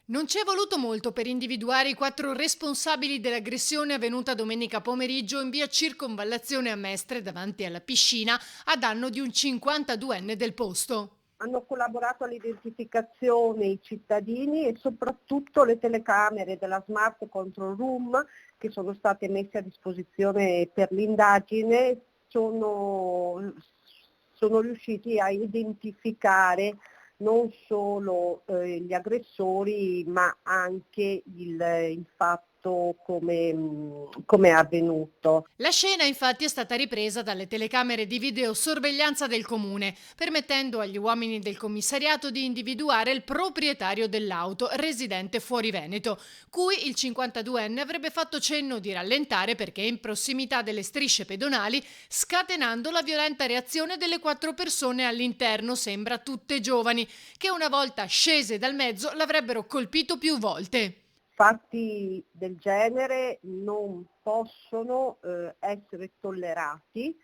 Non ci è voluto molto per individuare i 4 responsabili dell'aggressione avvenuta domenica pomeriggio in via Circonvallazione a Mestre davanti alla piscina a danno di un 52enne del posto. Hanno collaborato all'identificazione i cittadini e soprattutto le telecamere della Smart Control Room che sono state messe a disposizione per l'indagine sono riusciti a identificare non solo gli aggressori ma anche il fatto come è avvenuto. La scena infatti è stata ripresa dalle telecamere di videosorveglianza del comune, permettendo agli uomini del commissariato di individuare il proprietario dell'auto, residente fuori Veneto, cui il 52enne avrebbe fatto cenno di rallentare perché è in prossimità delle strisce pedonali, scatenando la violenta reazione delle 4 persone all'interno, sembra tutte giovani, che una volta scese dal mezzo l'avrebbero colpito più volte. Fatti del genere non possono essere tollerati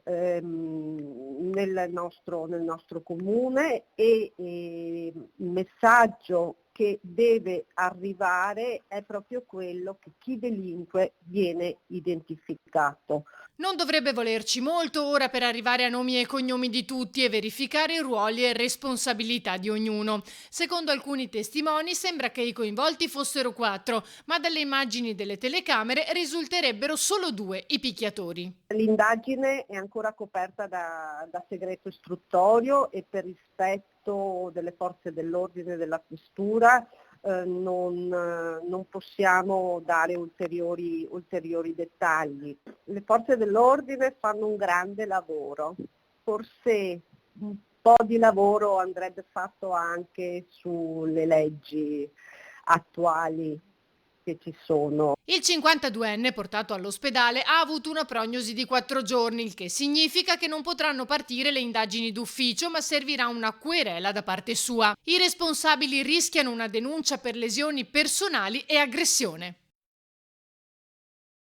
nel nostro comune e il messaggio che deve arrivare è proprio quello che chi delinque viene identificato. Non dovrebbe volerci molto ora per arrivare a nomi e cognomi di tutti e verificare i ruoli e responsabilità di ognuno. Secondo alcuni testimoni sembra che i coinvolti fossero 4, ma dalle immagini delle telecamere risulterebbero solo 2 i picchiatori. L'indagine è ancora coperta da segreto istruttorio e per rispetto delle forze dell'ordine e della questura non possiamo dare ulteriori dettagli. Le forze dell'ordine fanno un grande lavoro, forse un po' di lavoro andrebbe fatto anche sulle leggi attuali che ci sono. Il 52enne portato all'ospedale ha avuto una prognosi di 4 giorni, il che significa che non potranno partire le indagini d'ufficio, ma servirà una querela da parte sua. I responsabili rischiano una denuncia per lesioni personali e aggressione.